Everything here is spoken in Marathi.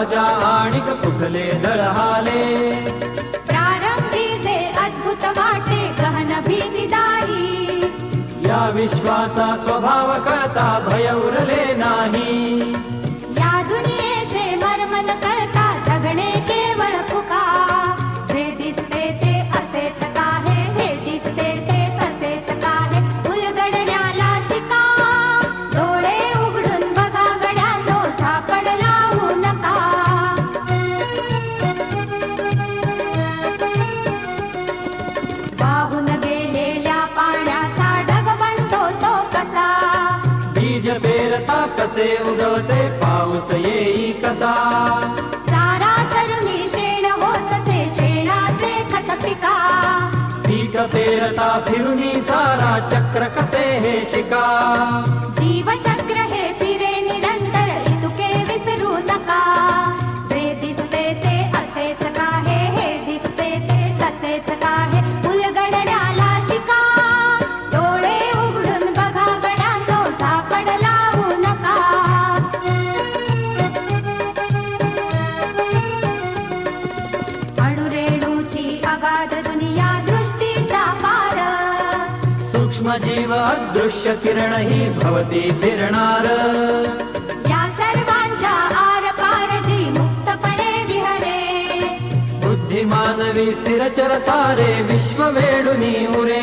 राजा आणिक कुठले दळहाले प्रारंभी जे अद्भुत वाटे गहन भीतीदायी या विश्वाचा स्वभाव कळता भय उरले नाही या दुनियेचे मर्म न कळता जगणे केवळ फुका जे दिसते ते असेच काहे हे दिसते ते तसेच काहे उलगडण्याला शिका डोळे उघडून बघा गड्यांनो झापड लावू नका वाहून गेलेल्या पाण्याचा ढग बनतो तो कसा बीज पेरता कसे उगवते पाऊस येई कसा चारा तरुणी शेण होतसे शेणाचे खत पिका पीक पेरता फिरुनी चारा चक्र कसे हे शिका जीवचक्र हे फिरे निरंतर इतुके विसरू नका जे दिसते ते असेच काहे हे दिसते ते तसेच काहे उलगडण्याला शिका डोळे उघडून बघा गड्यांनो झापड लावू नका अणुरेणूची अगाध दुनिया दृष्टीचा पार सूक्ष्म जीव अदृश्य किरण ही भवती फिरणार या सर्वांच्या आर पार जी मुक्तपणे विहरे बुद्धिमानवी स्थिरचर सारे विश्व वेडुनी उरे